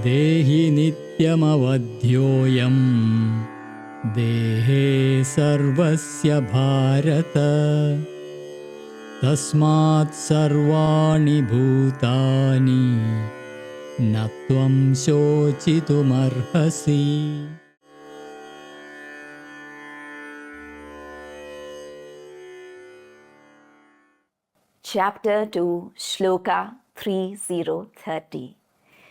देहि नित्यमवध्योऽयं देहे सर्वस्य भारत तस्मात् सर्वाणि भूतानि न त्वं शोचितुमर्हसि. Chapter 2, Shloka 3030.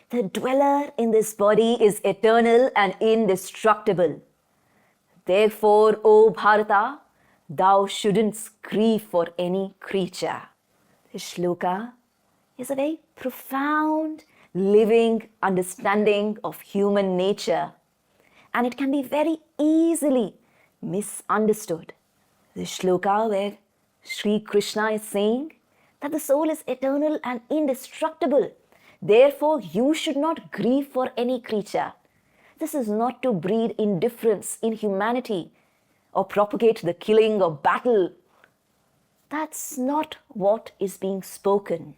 The dweller in this body is eternal and indestructible. Therefore, O Bharata, thou shouldn't grieve for any creature. This shloka is a very profound, living understanding of human nature, and it can be very easily misunderstood. This shloka where Sri Krishna is saying that the soul is eternal and indestructible. Therefore, you should not grieve for any creature. This is not to breed indifference in humanity or propagate the killing or battle. That's not what is being spoken.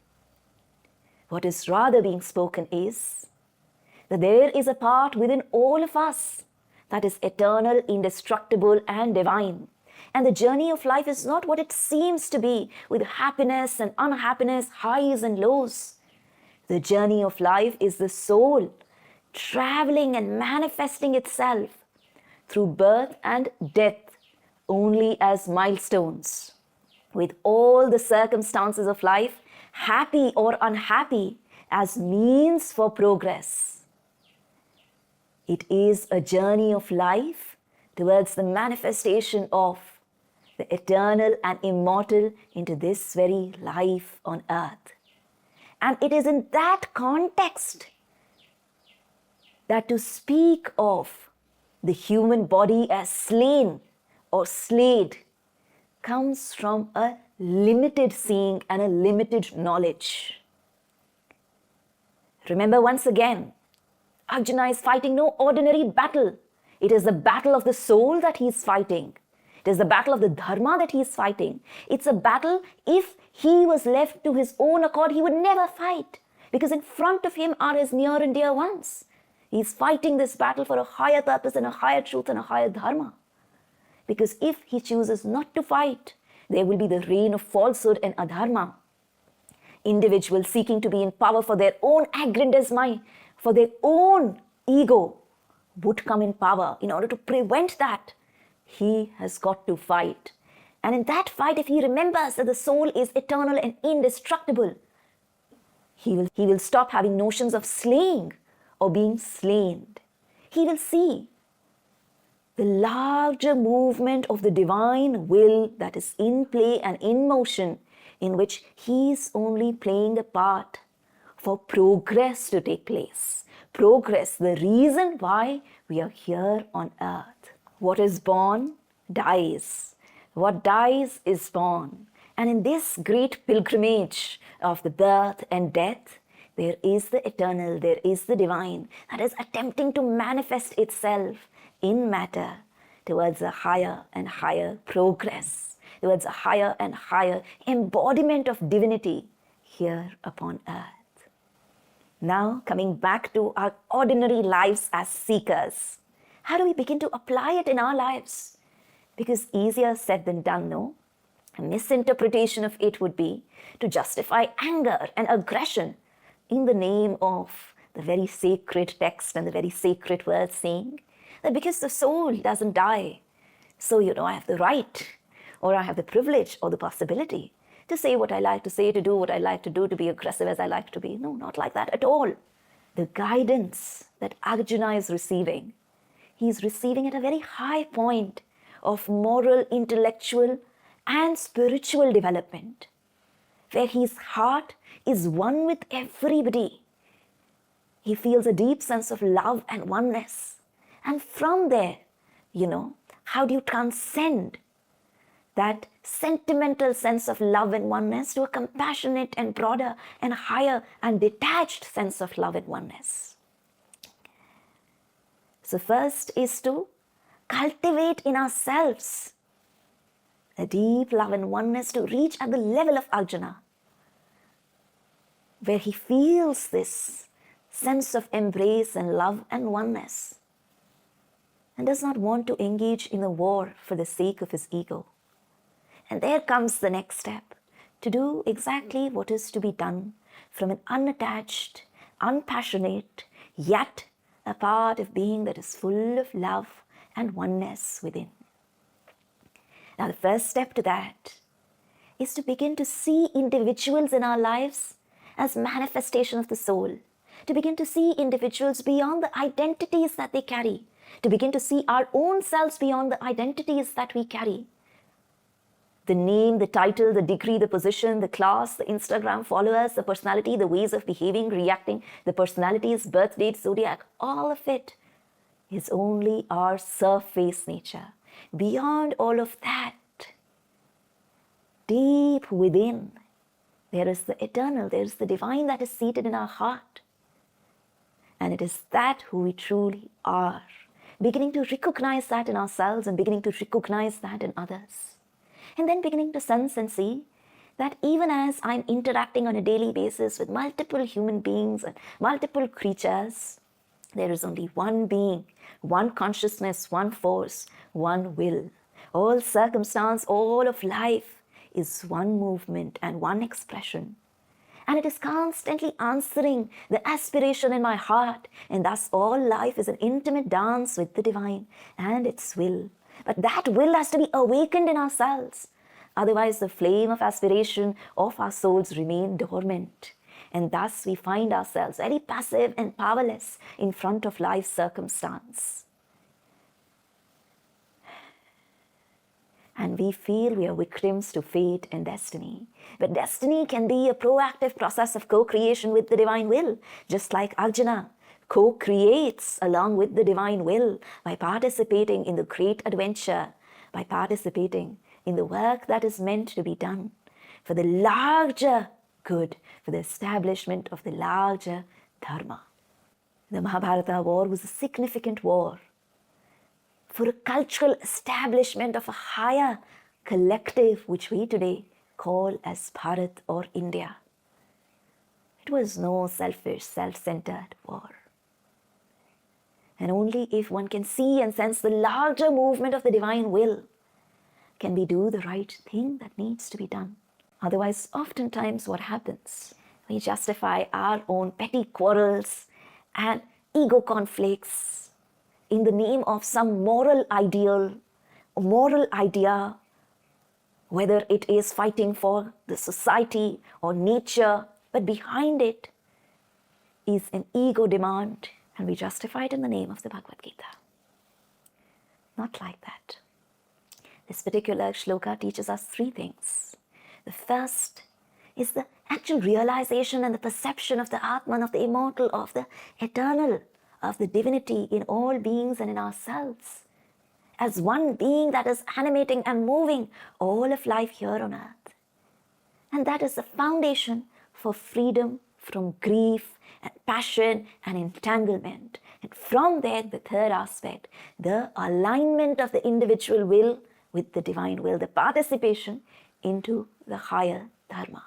What is rather being spoken is that there is a part within all of us that is eternal, indestructible, and divine. And the journey of life is not what it seems to be, with happiness and unhappiness, highs and lows. The journey of life is the soul traveling and manifesting itself through birth and death only as milestones, with all the circumstances of life, happy or unhappy, as means for progress. It is a journey of life towards the manifestation of the eternal and immortal into this very life on earth. And it is in that context that to speak of the human body as slain or slayed comes from a limited seeing and a limited knowledge. Remember once again, Arjuna is fighting no ordinary battle. It is the battle of the soul that he is fighting. It is the battle of the dharma that he is fighting. It's a battle, if he was left to his own accord, he would never fight, because in front of him are his near and dear ones. He is fighting this battle for a higher purpose and a higher truth and a higher dharma. Because if he chooses not to fight, there will be the reign of falsehood and adharma. Individuals seeking to be in power for their own aggrandizement, for their own ego, would come in power. In order to prevent that, he has got to fight. And in that fight, if he remembers that the soul is eternal and indestructible, he will stop having notions of slaying or being slain. He will see the larger movement of the divine will that is in play and in motion, in which he is only playing a part for progress to take place. Progress, the reason why we are here on earth. What is born dies. What dies is born. And in this great pilgrimage of the birth and death, there is the eternal, there is the divine that is attempting to manifest itself in matter towards a higher and higher progress, towards a higher and higher embodiment of divinity here upon earth. Now, coming back to our ordinary lives as seekers, how do we begin to apply it in our lives? Because easier said than done, no? A misinterpretation of it would be to justify anger and aggression in the name of the very sacred text and the very sacred words saying that because the soul doesn't die, so I have the right, or I have the privilege or the possibility to say what I like to say, to do what I like to do, to be aggressive as I like to be. No, not like that at all. The guidance that Arjuna is receiving, he's receiving at a very high point of moral, intellectual, and spiritual development, where his heart is one with everybody. He feels a deep sense of love and oneness. And from there, how do you transcend that sentimental sense of love and oneness to a compassionate and broader and higher and detached sense of love and oneness? So first is to cultivate in ourselves a deep love and oneness to reach at the level of Arjuna, where he feels this sense of embrace and love and oneness, and does not want to engage in a war for the sake of his ego. And there comes the next step, to do exactly what is to be done from an unattached, unpassionate, yet a part of being that is full of love and oneness within. Now, the first step to that is to begin to see individuals in our lives as manifestation of the soul, to begin to see individuals beyond the identities that they carry, to begin to see our own selves beyond the identities that we carry. The name, the title, the degree, the position, the class, the Instagram followers, the personality, the ways of behaving, reacting, the personalities, birth date, zodiac, all of it is only our surface nature. Beyond all of that, deep within, there is the eternal, there is the divine that is seated in our heart. And it is that who we truly are. Beginning to recognize that in ourselves and beginning to recognize that in others. And then beginning to sense and see that even as I'm interacting on a daily basis with multiple human beings and multiple creatures, there is only one being, one consciousness, one force, one will. All circumstance, all of life is one movement and one expression. And it is constantly answering the aspiration in my heart. And thus all life is an intimate dance with the divine and its will. But that will has to be awakened in ourselves. Otherwise, the flame of aspiration of our souls remain dormant. And thus we find ourselves very passive and powerless in front of life's circumstance. And we feel we are victims to fate and destiny. But destiny can be a proactive process of co-creation with the divine will, just like Arjuna co-creates along with the divine will by participating in the great adventure, by participating in the work that is meant to be done for the larger good, for the establishment of the larger dharma. The Mahabharata war was a significant war for a cultural establishment of a higher collective, which we today call as Bharat or India. It was no selfish, self-centered war. And only if one can see and sense the larger movement of the divine will can we do the right thing that needs to be done. Otherwise, oftentimes what happens, we justify our own petty quarrels and ego conflicts in the name of some moral ideal, moral idea, whether it is fighting for the society or nature, but behind it is an ego demand, and we justify it in the name of the Bhagavad Gita. Not like that. This particular shloka teaches us three things. The first is the actual realization and the perception of the Atman, of the immortal, of the eternal, of the divinity in all beings and in ourselves, as one being that is animating and moving all of life here on earth. And that is the foundation for freedom from grief and passion and entanglement. And from there, the third aspect, the alignment of the individual will with the divine will, the participation into the higher dharma.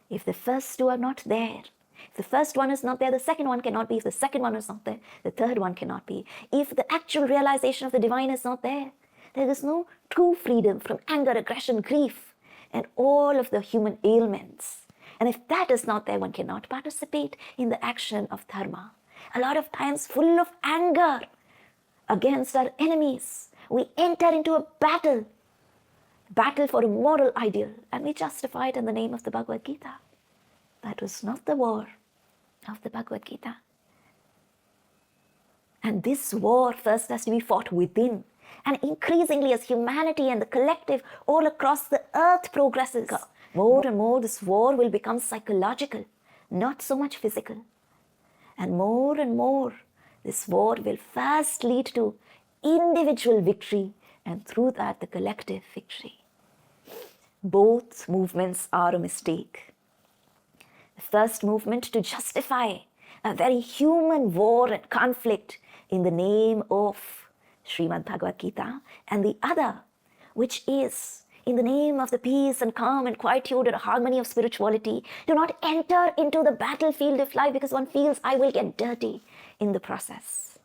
If the first two are not there, if the first one is not there, the second one cannot be. If the second one is not there, the third one cannot be. If the actual realization of the divine is not there, there is no true freedom from anger, aggression, grief, and all of the human ailments. And if that is not there, one cannot participate in the action of dharma. A lot of times, full of anger against our enemies, we enter into a battle for a moral ideal, and we justify it in the name of the Bhagavad Gita. That was not the war of the Bhagavad Gita. And this war first has to be fought within. And increasingly, as humanity and the collective all across the earth progresses, more and more this war will become psychological, not so much physical. And more, this war will first lead to individual victory, and through that, the collective victory. Both movements are a mistake. The first movement to justify a very human war and conflict in the name of Srimad Bhagavad Gita, and the other, which is In the name of the peace and calm and quietude and harmony of spirituality, do not enter into the battlefield of life because one feels I will get dirty in the process.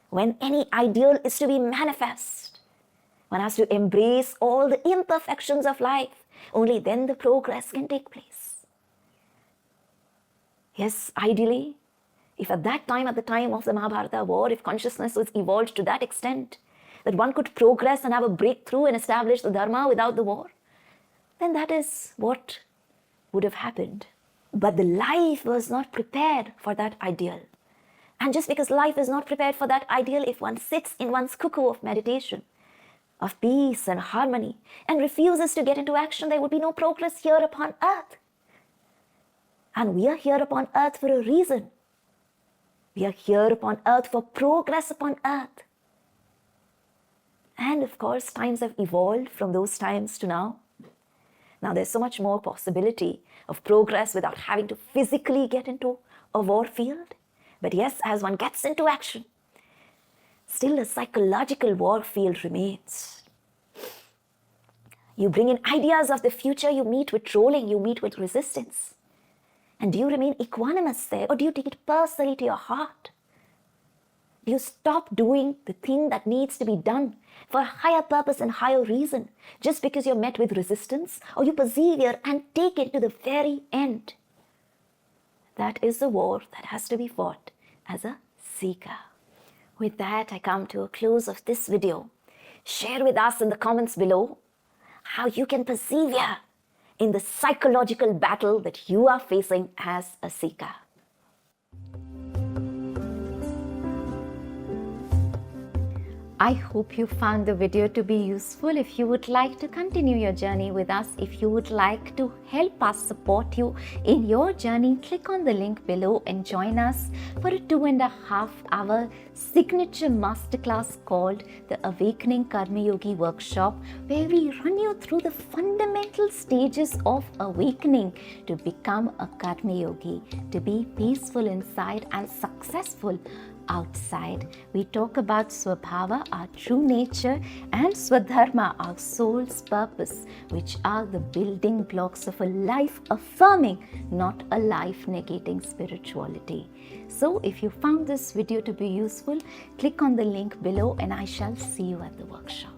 When any ideal is to be manifest, one has to embrace all the imperfections of life. Only then the progress can take place. Yes, ideally, if at the time of the Mahabharata war, if consciousness was evolved to that extent, that one could progress and have a breakthrough and establish the Dharma without the war, then that is what would have happened. But the life was not prepared for that ideal. And just because life is not prepared for that ideal, if one sits in one's cuckoo of meditation, of peace and harmony, and refuses to get into action, there would be no progress here upon earth. And we are here upon earth for a reason. We are here upon earth for progress upon earth. And of course, times have evolved from those times to now. Now there's so much more possibility of progress without having to physically get into a war field. But yes, as one gets into action, still a psychological war field remains. You bring in ideas of the future, you meet with trolling, you meet with resistance. And do you remain equanimous there, or do you take it personally to your heart? Do you stop doing the thing that needs to be done for a higher purpose and higher reason just because you're met with resistance, or you persevere and take it to the very end? That is the war that has to be fought as a seeker. With that, I come to a close of this video. Share with us in the comments below how you can persevere in the psychological battle that you are facing as a seeker. I hope you found the video to be useful. If you would like to continue your journey with us, if you would like to help us support you in your journey, click on the link below and join us for a 2.5-hour signature masterclass called the Awakening Karma Yogi Workshop, where we run you through the fundamental stages of awakening to become a Karma Yogi, to be peaceful inside and successful outside. We talk about Swabhava, our true nature, and Swadharma, our soul's purpose, which are the building blocks of a life affirming, not a life negating spirituality. So if you found this video to be useful, click on the link below and I shall see you at the workshop.